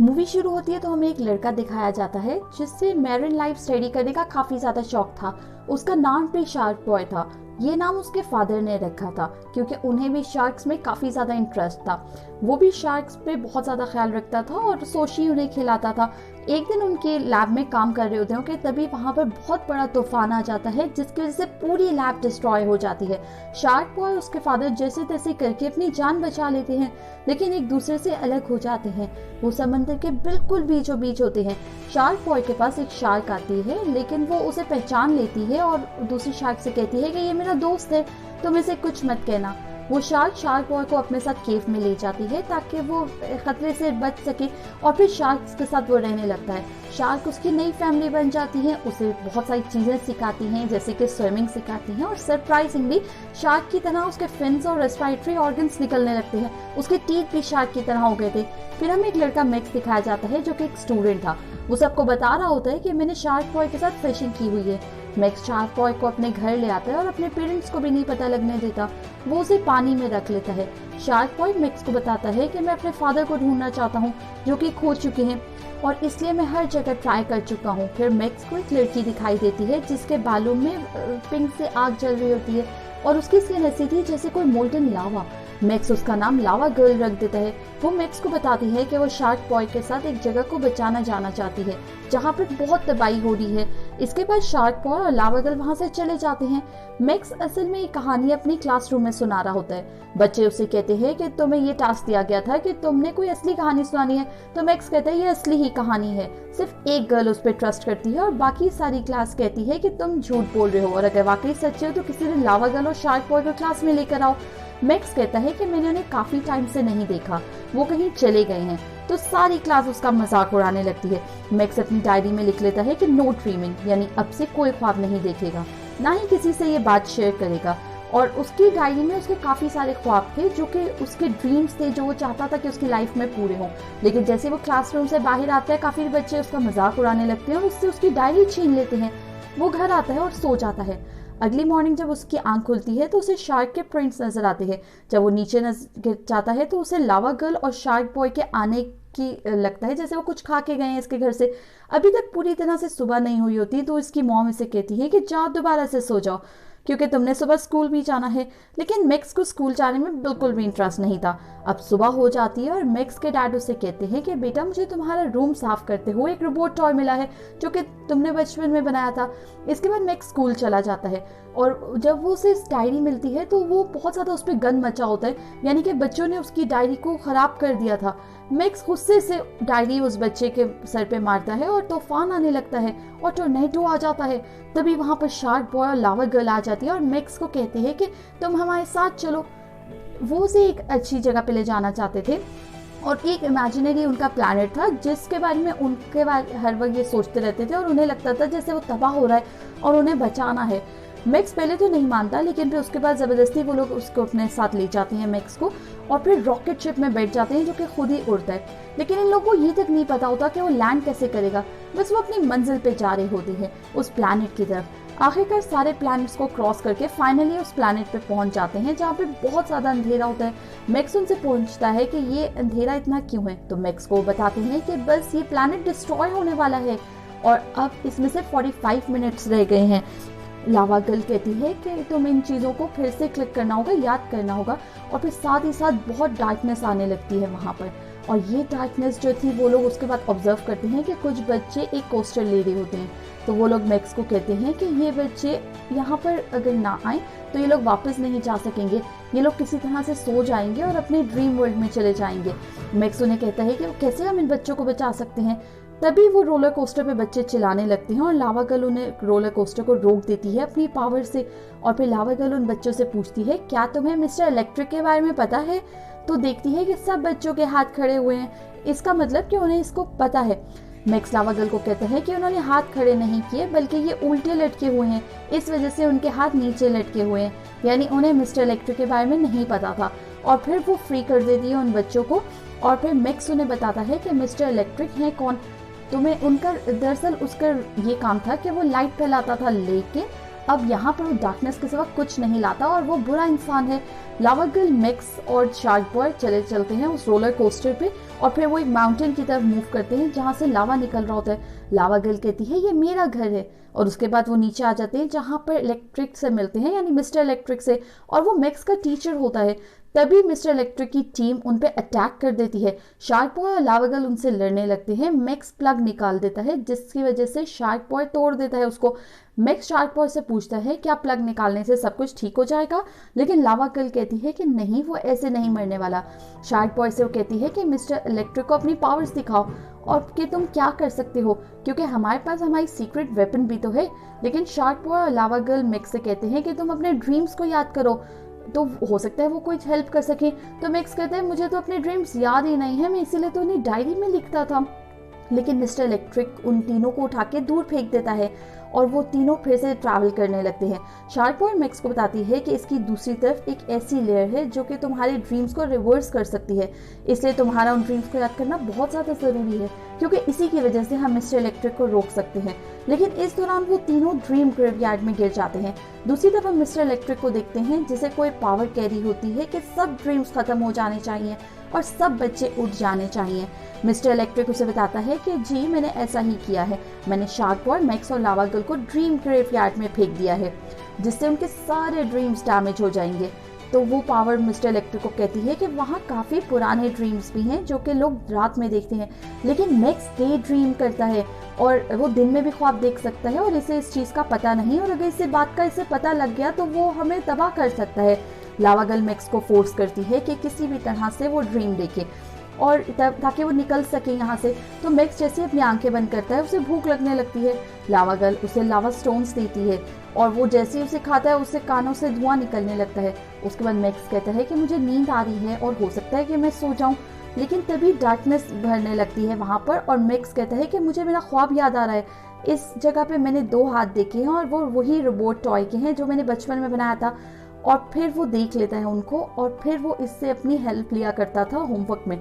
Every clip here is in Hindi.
मूवी शुरू होती है तो हमें एक लड़का दिखाया जाता है जिससे मैरिन लाइफ स्टडी करने का काफी ज्यादा शौक था। उसका नाम भी शार्क बॉय था। ये नाम उसके फादर ने रखा था क्योंकि उन्हें भी शार्क्स में काफी ज्यादा इंटरेस्ट था। वो भी शार्क्स पे बहुत ज्यादा ख्याल रखता था और सोशी उन्हें खिलाता था। एक दिन उनके लैब में काम कर रहे होते हैं कि तभी वहां पर बहुत बड़ा तूफान आ जाता है जिसकी वजह से पूरी लैब डिस्ट्रॉय हो जाती है। शार्क बॉय और उसके फादर जैसे तैसे करके अपनी जान बचा लेते हैं, लेकिन एक दूसरे से अलग हो जाते हैं। वो समंदर के बिल्कुल बीचों बीच होते हैं। शार्क बॉय के पास एक शार्क आती है, लेकिन वो उसे पहचान लेती है और दूसरी शार्क से कहती है कि ये मेरा दोस्त है, तुम इसे कुछ मत कहना। वो शार्क बॉय को अपने साथ केव में ले जाती है ताकि वो खतरे से बच सके और फिर शार्क्स के साथ वो रहने लगता है। शार्क उसकी नई फैमिली बन जाती है, उसे बहुत सारी चीजें सिखाती हैं जैसे कि स्विमिंग सिखाती हैं और सरप्राइजिंगली शार्क की तरह उसके फिन्स और रेस्पिरेटरी ऑर्गन्स निकलने लगते हैं। उसके टीथ भी शार्क की तरह हो गए थे। फिर हमें एक लड़का मैक्स दिखाया जाता है जो कि एक स्टूडेंट था। वो सबको बता रहा होता है कि मैंने शार्क बॉय के साथ फिशिंग की हुई है। मैक्स शार्क बॉय को अपने घर ले आता है और अपने पेरेंट्स को भी नहीं पता लगने देता। वो उसे पानी में रख लेता है। शार्क बॉय मैक्स को बताता है कि मैं अपने फादर को ढूंढना चाहता हूँ जो कि खो चुके हैं और इसलिए मैं हर जगह ट्राई कर चुका हूँ। फिर मैक्स को एक लड़की दिखाई देती है जिसके बालों में पिंक से आग जल रही होती है और उसकी स्किन ऐसी थी जैसे कोई मोल्टन लावा। मैक्स उसका नाम लावा गर्ल रख देता है। वो मैक्स को बताती है कि वो शार्क बॉय के साथ एक जगह को बचाना जाना चाहती है जहाँ पर बहुत तबाही हो रही है। इसके बाद शार्क बॉय और लावा गर्ल वहाँ से चले जाते हैं। मैक्स असल में ये कहानी अपनी क्लासरूम में सुना रहा होता है। बच्चे उसे कहते हैं कि तुम्हें ये टास्क दिया गया था कि तुमने कोई असली कहानी सुनानी है। तो मैक्स कहता है ये असली ही कहानी है। सिर्फ एक गर्ल उस पर ट्रस्ट करती है और बाकी सारी क्लास कहती है कि तुम झूठ बोल रहे हो और अगर वाकई सच्चे हो तो किसी दिन लावा गर्ल और शार्क बॉय को क्लास में लेकर आओ। मैक्स कहता है कि मैंने उन्हें काफी टाइम से नहीं देखा, वो कहीं चले गए हैं। तो सारी क्लास उसका मजाक उड़ाने लगती है। मैक्स अपनी डायरी में लिख लेता है कि नो ड्रीमिंग, यानी अब से कोई ख्वाब नहीं देखेगा, ना ही किसी से ये बात शेयर करेगा। और उसकी डायरी में उसके काफी सारे ख्वाब थे जो कि उसके ड्रीम्स थे, जो वो चाहता था कि उसकी लाइफ में पूरे हों। लेकिन जैसे वो क्लासरूम से बाहर आता है काफी बच्चे उसका मजाक उड़ाने लगते हैं और उससे उसकी डायरी छीन लेते हैं। वो घर आता है और सो जाता है। अगली मॉर्निंग जब उसकी आंख खुलती है तो उसे शार्क के प्रिंट्स नजर आते हैं। जब वो नीचे जाता है तो उसे लावा गर्ल और शार्क बॉय के आने की लगता है जैसे वो कुछ खा के गए हैं इसके घर से। अभी तक पूरी तरह से सुबह नहीं हुई होती तो इसकी मॉम इसे कहती है कि जाओ दोबारा से सो जाओ क्योंकि तुमने सुबह स्कूल भी जाना है। लेकिन मैक्स को स्कूल जाने में बिल्कुल भी इंटरेस्ट नहीं था। अब सुबह हो जाती है और मैक्स के डैड उसे कहते हैं कि बेटा मुझे तुम्हारा रूम साफ करते हुए एक रोबोट टॉय मिला है जो कि तुमने बचपन में बनाया था। इसके बाद मैक्स स्कूल चला जाता है और जब वो उसे डायरी मिलती है तो वो बहुत ज़्यादा उस पर गन मचा होता है, यानी कि बच्चों ने उसकी डायरी को ख़राब कर दिया था। मैक्स गुस्से से डायरी उस बच्चे के सर पे मारता है और तूफान आने लगता है और टोर्नेडो आ जाता है। तभी वहाँ पर शार्क बॉय और लावा गर्ल आ जाती है और मैक्स को कहते हैं कि तुम हमारे साथ चलो। वो उसे एक अच्छी जगह पे ले जाना चाहते थे और एक इमेजिनरी उनका प्लैनेट था जिसके बारे में उनके बारे हर वक्त ये सोचते रहते थे और उन्हें लगता था जैसे वो तबाह हो रहा है और उन्हें बचाना है। मैक्स पहले तो नहीं मानता, लेकिन फिर उसके बाद ज़बरदस्ती वो लोग उसको अपने साथ ले जाते हैं मैक्स को और फिर रॉकेट शिप में बैठ जाते हैं जो कि खुद ही उड़ता है। लेकिन इन लोगों को ये तक नहीं पता होता कि वो लैंड कैसे करेगा, बस वो अपनी मंजिल पे जा रहे होते हैं उस प्लैनेट की तरफ। आखिरकार सारे प्लैनेट्स को क्रॉस करके फाइनली उस प्लैनेट पे पहुंच जाते हैं जहाँ पे बहुत ज़्यादा अंधेरा होता है। मैक्स उनसे पूछता है कि ये अंधेरा इतना क्यों है, तो मैक्स को बताते हैं कि बस ये प्लैनेट डिस्ट्रॉय होने वाला है और अब इसमें से 45 मिनट्स रह गए हैं। लावा गर्ल कहती है कि तुम्हें इन चीज़ों को फिर से क्लिक करना होगा, याद करना होगा। और फिर साथ ही साथ बहुत डार्कनेस आने लगती है वहाँ पर। और ये डार्कनेस जो थी वो लोग उसके बाद ऑब्जर्व करते हैं कि कुछ बच्चे एक कोस्टर ले रहे होते हैं। तो वो लोग मैक्स को कहते हैं कि ये बच्चे यहाँ पर अगर ना आए तो ये लोग वापस नहीं जा सकेंगे, ये लोग किसी तरह से सो जाएंगे और अपने ड्रीम वर्ल्ड में चले जाएंगे। मैक्स उन्हें कहता है कि कैसे हम इन बच्चों को बचा सकते हैं। तभी वो रोलर कोस्टर पे बच्चे चिल्लाने लगते हैं और लावा गर्ल उन्हें रोलर कोस्टर को रोक देती है अपनी पावर से। और फिर लावा गर्ल उन बच्चों से पूछती है क्या तुम्हें मिस्टर इलेक्ट्रिक के बारे में पता है। तो देखती है कि सब बच्चों के हाथ खड़े हुए हैं, इसका मतलब कि उन्हें इसको पता है। मैक्स लावा गर्ल को कहता है कि उन्होंने हाथ खड़े नहीं किए बल्कि ये उल्टे लटके हुए हैं, इस वजह से उनके हाथ नीचे लटके हुए हैं, यानी उन्हें मिस्टर इलेक्ट्रिक के बारे में नहीं पता था। और फिर वो फ्री कर देती है उन बच्चों को। और फिर मैक्स उन्हें बताता है कि मिस्टर इलेक्ट्रिक है कौन। तो मैं उनका दरअसल उसका ये काम था कि वो लाइट फैलाता था लेके अब यहाँ पर वो डार्कनेस के सिवा कुछ नहीं लाता और वो बुरा इंसान है। लावा गर्ल, मैक्स और शार्क बॉय चलते हैं उस रोलर कोस्टर पे और फिर वो एक माउंटेन की तरफ मूव करते हैं जहाँ से लावा निकल रहा होता है। लावा गर्ल कहती है ये मेरा घर है और उसके बाद वो नीचे आ जाते हैं जहाँ पर इलेक्ट्रिक से मिलते हैं, यानी मिस्टर इलेक्ट्रिक से, और वो मैक्स का टीचर होता है। तभी मिस्टर इलेक्ट्रिक की टीम उन पे अटैक कर देती है। शार्क बॉय और लावा गर्ल उनसे लड़ने लगते हैं। मैक्स प्लग निकाल देता है जिसकी वजह से शार्क बॉय तोड़ देता है उसको। मैक्स शार्क बॉय से पूछता है क्या प्लग निकालने से सब कुछ ठीक हो जाएगा, लेकिन लावा गर्ल कहती है कि नहीं, वो ऐसे नहीं मरने वाला। शार्क बॉय से वो कहती है कि मिस्टर इलेक्ट्रिक को अपनी पावर्स दिखाओ और कि तुम क्या कर सकते हो, क्योंकि हमारे पास हमारी सीक्रेट वेपन भी तो है। लेकिन शार्क बॉय और लावा गर्ल मैक्स से कहते हैं कि तुम अपने ड्रीम्स को याद करो, तो हो सकता है वो कोई हेल्प कर सके। तो मैक्स कहते हैं मुझे तो अपने ड्रीम्स याद ही नहीं है, मैं इसीलिए तो उन्हें डायरी में लिखता था। लेकिन मिस्टर इलेक्ट्रिक उन तीनों को उठा के दूर फेंक देता है और वो तीनों फिर से ट्रैवल करने लगते हैं। शार्क बॉय मैक्स को बताती है कि इसकी दूसरी तरफ एक ऐसी लेयर है जो कि तुम्हारे ड्रीम्स को रिवर्स कर सकती है, इसलिए तुम्हारा उन ड्रीम्स को याद करना बहुत ज़्यादा ज़रूरी है, क्योंकि इसी की वजह से हम मिस्टर इलेक्ट्रिक को रोक सकते हैं। लेकिन इस दौरान वो तीनों ड्रीम ग्रेवयार्ड में गिर जाते हैं। दूसरी तरफ हम मिस्टर इलेक्ट्रिक को देखते हैं जिसे कोई पावर कैरी होती है कि सब ड्रीम्स खत्म हो जाने चाहिए और सब बच्चे उठ जाने चाहिए। मिस्टर इलेक्ट्रिक उसे बताता है कि जी मैंने ऐसा ही किया है, मैंने शार्क बॉय, मैक्स और लावा गर्ल को ड्रीम ग्रेवयार्ड में फेंक दिया है जिससे उनके सारे ड्रीम्स डैमेज हो जाएंगे। तो वो पावर मिस्टर इलेक्ट्रिक को कहती है कि वहाँ काफ़ी पुराने ड्रीम्स भी हैं जो कि लोग रात में देखते हैं, लेकिन मैक्स डे ड्रीम करता है और वो दिन में भी ख्वाब देख सकता है और इसे इस चीज़ का पता नहीं, और अगर इसे बात का इसे पता लग गया तो वो हमें तबाह कर सकता है। लावा गर्ल मैक्स को फोर्स करती है कि किसी भी तरह से वो ड्रीम देखे और ताकि वो निकल सके यहाँ से। तो मैक्स जैसे अपनी आंखें बंद करता है उसे भूख लगने लगती है। लावा गर्ल उसे लावा स्टोन्स देती है और वो जैसे ही उसे खाता है उससे कानों से धुआं निकलने लगता है। उसके बाद मैक्स कहता है कि मुझे नींद आ रही है और हो सकता है कि मैं सो जाऊं, लेकिन तभी डार्कनेस भरने लगती है वहाँ पर और मैक्स कहता है कि मुझे मेरा ख्वाब याद आ रहा है। इस जगह पे मैंने 2 हाथ देखे हैं और वो वही रोबोट टॉय के हैं जो मैंने बचपन में बनाया था। और फिर वो देख लेता है उनको और फिर वो इससे अपनी हेल्प लिया करता था होमवर्क में।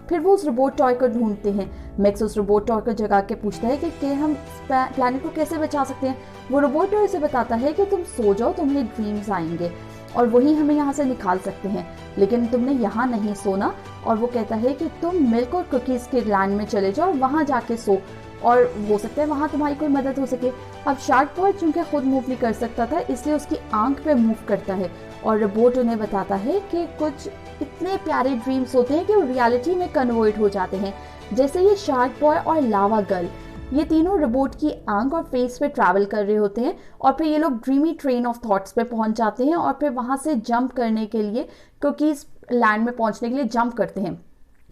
फिर वो उस रोबोट टॉय को ढूंढते हैं। मैक्स उस रोबोट टॉय को जगा के पूछता है कि हम प्लैनेट को कैसे बचा सकते हैं। वो रोबोट टॉय से बताता है कि तुम सो जाओ, तुम्हें ड्रीम्स आएंगे और वही हमें यहाँ से निकाल सकते हैं, लेकिन तुमने यहाँ नहीं सोना। और वो कहता है कि तुम मिल्क और कुकीज़ के लैंड में चले जाओ, वहाँ जाके सो और हो सकता है वहाँ तुम्हारी कोई मदद हो सके। अब शार्क बॉय चूंकि खुद मूव नहीं कर सकता था इसलिए उसकी आंख पे मूव करता है और रोबोट उन्हें बताता है कि कुछ इतने प्यारे ड्रीम्स होते हैं कि वो रियलिटी में कन्वर्ट हो जाते हैं। जैसे ये शार्क बॉय और लावा गर्ल, ये तीनों रोबोट की आंख और फेस पे ट्रैवल कर रहे होते हैं और फिर ये लोग ड्रीमी ट्रेन ऑफ थॉट्स पे पहुंच जाते हैं और फिर वहां से जंप करने के लिए, कुकीज लैंड में पहुंचने के लिए जंप करते हैं।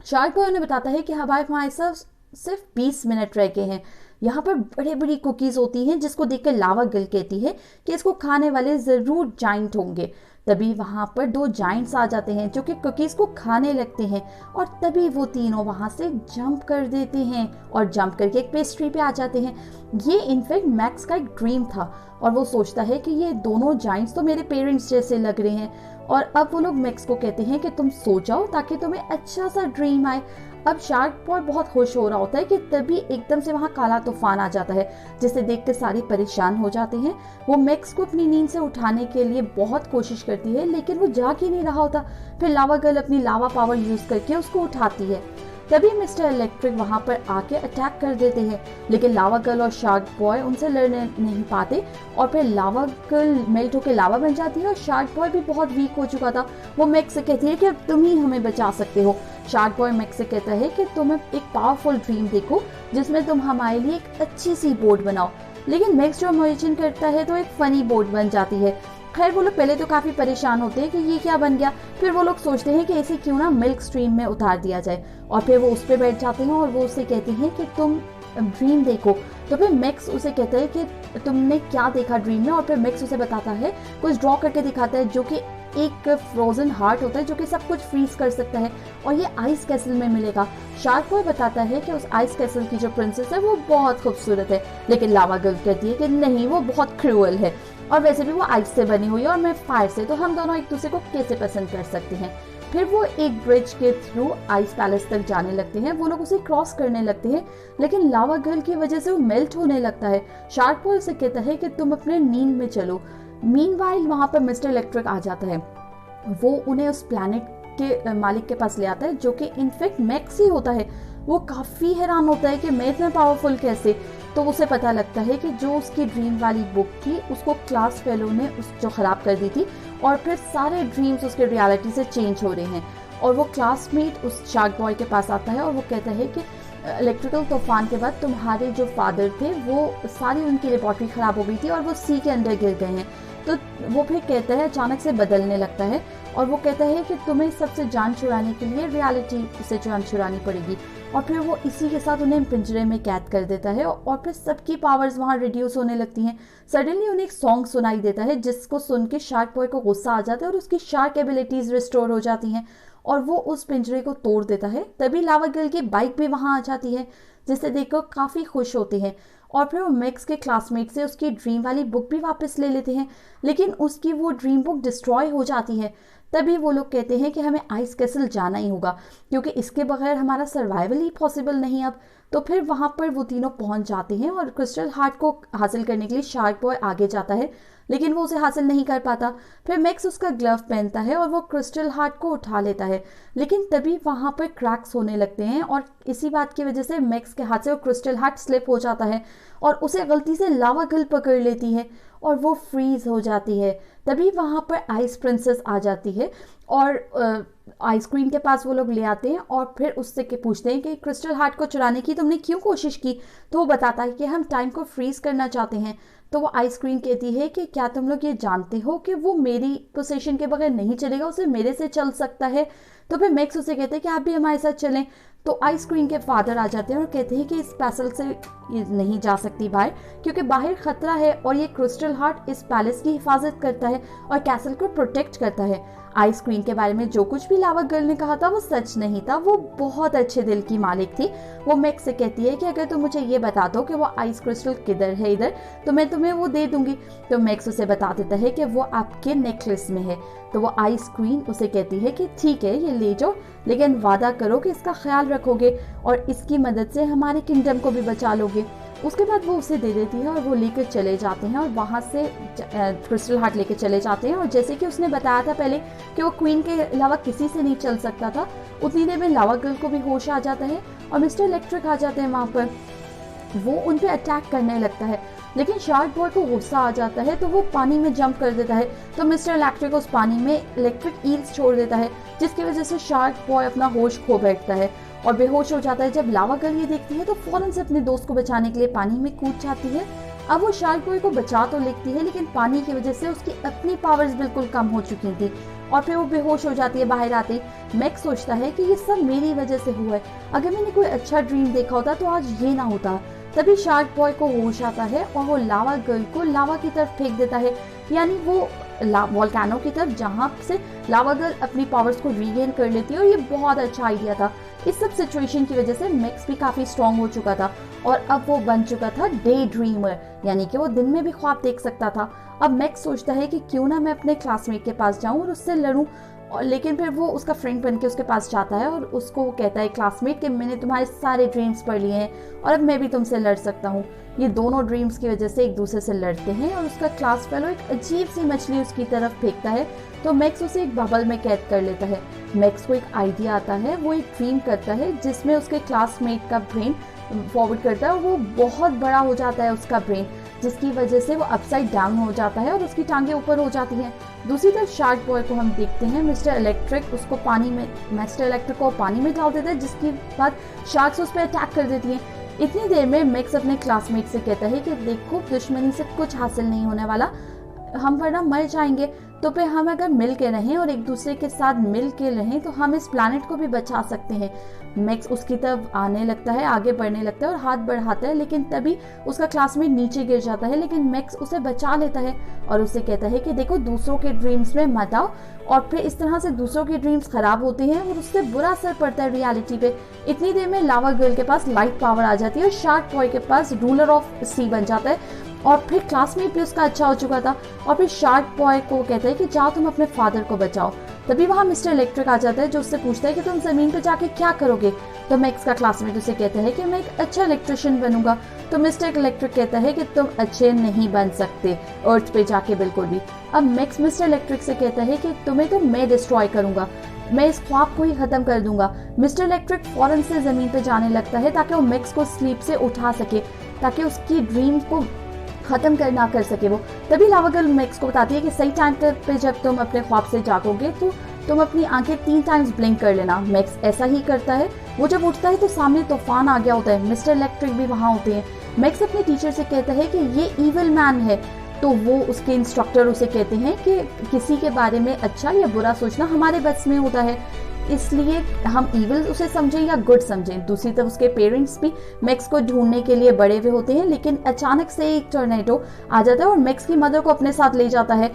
शार्क बॉय उन्हें बताता है कि हमारे पास सिर्फ 20 मिनट रह गए हैं। यहाँ पर बड़ी बड़ी कुकीज़ होती हैं जिसको देखकर लावा गर्ल कहती है कि इसको खाने वाले ज़रूर जाइंट होंगे। तभी वहाँ पर 2 जाइंट्स आ जाते हैं जो कि कुकीज़ को खाने लगते हैं और तभी वो तीनों वहाँ से जंप कर देते हैं और जंप करके एक पेस्ट्री पे आ जाते हैं। ये इनफैक्ट मैक्स का एक ड्रीम था और वो सोचता है कि ये दोनों जाइंट्स तो मेरे पेरेंट्स जैसे लग रहे हैं। और अब वो लोग मैक्स को कहते हैं कि तुम सो जाओ ताकि तुम्हें अच्छा सा ड्रीम आए। अब शार्क बॉय बहुत खुश हो रहा होता है कि तभी एकदम से वहाँ काला तूफान आ जाता है जिसे देखकर सारे परेशान हो जाते हैं। वो मैक्स को अपनी नींद से उठाने के लिए बहुत कोशिश करती है लेकिन वो जाग ही नहीं रहा होता। फिर लावा गर्ल अपनी लावा पावर यूज करके उसको उठाती है। तभी मिस्टर इलेक्ट्रिक वहां पर आके अटैक कर देते हैं लेकिन लावा गर्ल और शार्क बॉय उनसे लड़ने नहीं पाते और फिर लावा गर्ल मेल्ट होकर लावा बन जाती है और शार्क बॉय भी बहुत वीक हो चुका था। वो मैक्स से कहती है कि अब तुम ही हमें बचा सकते हो। शार्क बॉय मैक्स से कहता है कि तुम एक पावरफुल ड्रीम देखो जिसमें तुम हमारे लिए एक अच्छी सी बोट बनाओ, लेकिन मैक्स जो इमेजिन करता है तो एक फनी बोट बन जाती है। खैर वो लोग पहले तो काफ़ी परेशान होते हैं कि ये क्या बन गया, फिर वो लोग सोचते हैं कि इसे क्यों ना मिल्क स्ट्रीम में उतार दिया जाए और फिर वो उस पर बैठ जाते हैं और वो उसे कहते हैं कि तुम ड्रीम देखो। तो फिर मैक्स उसे कहता है कि तुमने क्या देखा ड्रीम में, और फिर मैक्स उसे बताता है, कुछ ड्रॉ करके दिखाता है जो कि एक फ्रोजन हार्ट होता है जो कि सब कुछ फ्रीज कर सकता है और ये आइस कैसल में मिलेगा। शार्क बॉय बताता है कि उस आइस कैसल की जो प्रिंसेस है वो बहुत खूबसूरत है, लेकिन लावा गर्ल कहती है कि नहीं, वो बहुत क्रूअल है और वैसे भी वो आइस से बनी हुई है और मैं फायर से, तो हम दोनों एक दूसरे को कैसे पसंद कर सकते हैं। फिर वो एक ब्रिज के थ्रू आइस पैलेस तक जाने लगते हैं। वो लोग उसे क्रॉस करने लगते हैं, लेकिन लावा गर्ल की वजह से वो मेल्ट होने लगता है। शार्क बॉय से कहता है कि तुम अपने नींद में चलो। मीनवाइल वहां पर मिस्टर इलेक्ट्रिक आ जाता है। वो उन्हें उस प्लैनेट के मालिक के पास ले आता है, जो कि इनफैक्ट मैक्स ही होता है। वो काफ़ी हैरान होता है कि मैं इतना पावरफुल कैसे। तो उसे पता लगता है कि जो उसकी ड्रीम वाली बुक थी उसको क्लास फेलो ने जो ख़राब कर दी थी, और फिर सारे ड्रीम्स उसके रियलिटी से चेंज हो रहे हैं। और वो क्लासमेट उस शार्क बॉय के पास आता है और वो कहता है कि इलेक्ट्रिकल तूफान के बाद तुम्हारे जो फादर थे वो सारी उनकी लेबॉर्ट्री ख़राब हो गई थी और वो सी के अंदर गिर गए हैं। तो वो फिर कहता है, अचानक से बदलने लगता है और वो कहता है कि तुम्हें सबसे जान छुड़ाने के लिए रियलिटी से जान छुड़ानी पड़ेगी। और फिर वो इसी के साथ उन्हें पिंजरे में कैद कर देता है और फिर सबकी पावर्स वहाँ रिड्यूस होने लगती हैं। सडनली उन्हें एक सॉन्ग सुनाई देता है, जिसको सुन के शार्क बॉय को गुस्सा आ जाता है और उसकी शार्क एबिलिटीज रिस्टोर हो जाती हैं और वो उस पिंजरे को तोड़ देता है। तभी लावा गर्ल की बाइक भी वहाँ आ जाती है, जिसे देखकर काफ़ी खुश होते हैं। और फिर वो मैक्स के क्लासमेट से उसकी ड्रीम वाली बुक भी वापस ले लेते हैं, लेकिन उसकी वो ड्रीम बुक डिस्ट्रॉय हो जाती है। तभी वो लोग कहते हैं कि हमें आइस कैसल जाना ही होगा, क्योंकि इसके बगैर हमारा सर्वाइवल ही पॉसिबल नहीं अब। तो फिर वहाँ पर वो तीनों पहुँच जाते हैं और क्रिस्टल हार्ट को हासिल करने के लिए शार्क बॉय आगे जाता है, लेकिन वो उसे हासिल नहीं कर पाता। फिर मैक्स उसका ग्लव पहनता है और वो क्रिस्टल हार्ट को उठा लेता है, लेकिन तभी वहाँ पर क्रैक्स होने लगते हैं और इसी बात की वजह से मैक्स के हाथ से वो क्रिस्टल हार्ट स्लिप हो जाता है और उसे गलती से लावा गर्ल पकड़ लेती है और वो फ्रीज हो जाती है। तभी वहाँ पर आइस प्रिंसेस आ जाती है और आइस क्वीन के पास वो लोग ले आते हैं और फिर उससे के पूछते हैं कि क्रिस्टल हार्ट को चुराने की तुमने क्यों कोशिश की। तो वो बताता है कि हम टाइम को फ्रीज करना चाहते हैं। तो वो आइस क्वीन कहती है कि क्या तुम लोग ये जानते हो कि वो मेरी पोजीशन के बगैर नहीं चलेगा, उसे मेरे से चल सकता है। तो फिर मैक्स उसे कहते हैं कि आप भी हमारे साथ चलें। तो आइस क्वीन के फादर आ जाते हैं और कहते हैं कि इस पैसल से ये नहीं जा सकती बाहर, क्योंकि बाहर खतरा है और ये क्रिस्टल हार्ट इस पैलेस की हिफाजत करता है और कैसल को प्रोटेक्ट करता है। आइस क्वीन के बारे में जो कुछ भी लावा गर्ल ने कहा था वो सच नहीं था, वो बहुत अच्छे दिल की मालिक थी। वो मैक्स से कहती है कि अगर तुम मुझे ये बता दो कि वो आइस क्रिस्टल किधर है इधर, तो मैं तुम्हें वो दे दूंगी। तो मैक्स उसे बता देता है कि वो आपके नेकलेस में है। तो वो आइस क्वीन उसे कहती है कि ठीक है ये ले जाओ, लेकिन वादा करो कि इसका ख्याल रखोगे और इसकी मदद से हमारे किंगडम को भी बचा लोगे। उसके बाद वो उसे दे देती है और वो लेकर चले जाते हैं और वहाँ से क्रिस्टल हार्ट लेकर चले जाते हैं। और जैसे कि उसने बताया था पहले कि वो क्वीन के अलावा किसी से नहीं चल सकता था, उतनी देर में लावा गर्ल को भी होश आ जाता है और मिस्टर इलेक्ट्रिक आ जाते हैं वहाँ पर। वो उन पे अटैक करने लगता है, लेकिन शार्क बॉय को गुस्सा आ जाता है तो वो पानी में जंप कर देता है। तो मिस्टर इलेक्ट्रिक उस पानी में इलेक्ट्रिक ईल्स छोड़ देता है, जिसकी वजह से शार्क बॉय अपना होश खो बैठता है और बेहोश हो जाता है। जब लावा गर्ल ये देखती है तो फौरन से अपने दोस्त को बचाने के लिए पानी में कूद जाती है। अब वो शार्क बॉय को बचा तो लेती है, लेकिन पानी की वजह से उसकी अपनी पावर्स बिल्कुल कम हो चुकी थी और फिर वो बेहोश हो जाती है बाहर आते ही। मैक्स सोचता है कि ये सब मेरी वजह से हुआ है, अगर मैंने कोई अच्छा ड्रीम देखा होता तो आज ये ना होता। तभी शार्क बॉय को होश आता है और वो लावा गर्ल को लावा की तरफ फेंक देता है, यानी वो वोल्केनो की तरफ, जहाँ से लावा गर्ल अपनी पावर्स को रीगेन कर लेती है। और ये बहुत अच्छा आइडिया था। इस सब सिचुएशन की वजह से मैक्स भी काफी स्ट्रांग हो चुका था और अब वो बन चुका था डे ड्रीमर, यानी कि वो दिन में भी ख्वाब देख सकता था। अब मैक्स सोचता है कि क्यों ना मैं अपने क्लासमेट के पास जाऊं और उससे लड़ूं, और लेकिन फिर वो उसका फ्रेंड बन के उसके पास जाता है और उसको वो कहता है क्लासमेट कि मैंने तुम्हारे सारे ड्रीम्स पढ़ लिए हैं और अब मैं भी तुमसे लड़ सकता हूँ। ये दोनों ड्रीम्स की वजह से एक दूसरे से लड़ते हैं और उसका क्लास फेलो एक अजीब सी मछली उसकी तरफ फेंकता है, तो मैक्स उसे एक बबल में कैद कर लेता है। मैक्स को एक आइडिया आता है, वो एक ड्रीम करता है जिसमें उसके क्लासमेट का ब्रेन फॉरवर्ड करता है और वो बहुत बड़ा हो जाता है उसका ब्रेन, जिसकी वजह से वो अपसाइड डाउन हो जाता है और उसकी टांगे ऊपर हो जाती हैं। दूसरी तरफ शार्क बॉय को हम देखते हैं, मिस्टर इलेक्ट्रिक उसको मिस्टर इलेक्ट्रिक को पानी में डाल देता है, जिसके बाद शार्क्स उस पर अटैक कर देती हैं। इतनी देर में मैक्स अपने क्लासमेट से कहता है कि देखो दुश्मनी से कुछ हासिल नहीं होने वाला, हम वरना मर जाएंगे, तो फिर हम अगर मिल के रहें और एक दूसरे के साथ मिल के रहें तो हम इस प्लैनेट को भी बचा सकते हैं। मैक्स उसकी तरफ आने लगता है, आगे बढ़ने लगता है और हाथ बढ़ाता है, लेकिन तभी उसका क्लासमेट नीचे गिर जाता है, लेकिन मैक्स उसे बचा लेता है और उसे कहता है कि देखो दूसरों के ड्रीम्स में मत आओ। और फिर इस तरह से दूसरों के ड्रीम्स खराब होते हैं और उससे बुरा असर पड़ता है रियलिटी पे। इतनी देर में लावा गर्ल के पास लाइट पावर आ जाती है और शार्क बॉय के पास रूलर ऑफ सी बन जाता है और फिर क्लासमेट भी उसका अच्छा हो चुका था। और फिर शार्क बॉय को कहता है कि जाओ तुम अपने फादर को बचाओ। तभी वहाँ मिस्टर इलेक्ट्रिक आ जाता है जो उससे पूछता है कि तुम ज़मीन पे जाके क्या करोगे। तो मैक्स का क्लासमेट उसे कहता है कि मैं एक अच्छा इलेक्ट्रिशियन बनूंगा। तो मिस्टर इलेक्ट्रिक कहता है कि तुम अच्छे नहीं बन सकते अर्थ पे जाके बिल्कुल भी। अब मैक्स मिस्टर इलेक्ट्रिक से कहता है कि तुम्हें तो मैं डिस्ट्रॉय करूंगा, मैं इस ख्वाब को ही खत्म कर दूंगा। मिस्टर इलेक्ट्रिक फौरन से जमीन पे जाने लगता है ताकि वो मैक्स को स्लीप से उठा सके, ताकि उसकी ड्रीम को खत्म करना कर सके वो। तभी लावा गर्ल मैक्स को बताती है कि सही टाइम पे जब तुम अपने ख्वाब से जागोगे तो तुम अपनी आंखें 3 टाइम्स ब्लिंक कर लेना। मैक्स ऐसा ही करता है। वो जब उठता है तो सामने तूफान आ गया होता है, मिस्टर इलेक्ट्रिक भी वहाँ होते हैं। मैक्स अपने टीचर से कहता है कि ये इविल मैन है। तो वो उसके इंस्ट्रक्टर उसे कहते हैं कि किसी के बारे में अच्छा या बुरा सोचना हमारे बस में होता है, इसलिए हम इविल उसे समझें या गुड समझें। दूसरी तरफ उसके पेरेंट्स भी मैक्स को ढूंढने के लिए बड़े हुए होते हैं, लेकिन अचानक से एक टॉर्नेडो आ जाता है और मैक्स की मदर को अपने साथ ले जाता है।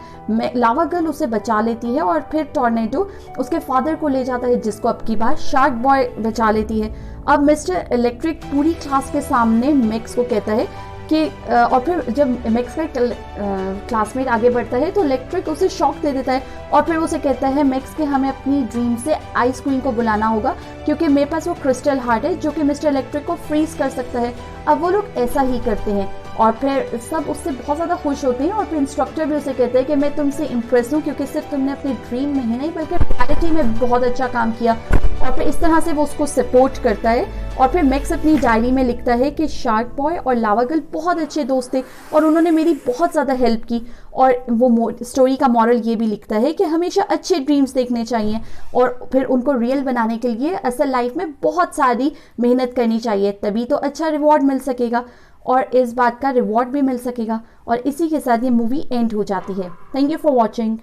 लावा गर्ल उसे बचा लेती है और फिर टॉर्नेडो उसके फादर को ले जाता है, जिसको अब की बार शार्क बॉय बचा लेती है। अब मिस्टर इलेक्ट्रिक पूरी क्लास के सामने मैक्स को कहता है कि और फिर जब मैक्स का क्लासमेट आगे बढ़ता है तो इलेक्ट्रिक उसे शॉक दे देता है और फिर उसे कहता है मैक्स कि हमें अपनी ड्रीम से आइस क्वीन को बुलाना होगा, क्योंकि मेरे पास वो क्रिस्टल हार्ट है जो कि मिस्टर इलेक्ट्रिक को फ्रीज कर सकता है। अब वो लोग ऐसा ही करते हैं और फिर सब उससे बहुत ज़्यादा खुश होते हैं और फिर इंस्ट्रक्टर भी उसे कहते हैं कि मैं तुमसे इम्प्रेस हूँ, क्योंकि सिर्फ तुमने अपनी ड्रीम में ही नहीं बल्कि रियलिटी में बहुत अच्छा काम किया। और फिर इस तरह से वो उसको सपोर्ट करता है। और फिर मैक्स अपनी डायरी में लिखता है कि शार्क बॉय और लावा गर्ल बहुत अच्छे दोस्त थे और उन्होंने मेरी बहुत ज़्यादा हेल्प की। और वो स्टोरी का मॉरल ये भी लिखता है कि हमेशा अच्छे ड्रीम्स देखने चाहिए और फिर उनको रियल बनाने के लिए असल लाइफ में बहुत सारी मेहनत करनी चाहिए, तभी तो अच्छा रिवॉर्ड मिल सकेगा और इस बात का रिवॉर्ड भी मिल सकेगा। और इसी के साथ ये मूवी एंड हो जाती है। Thank you for watching.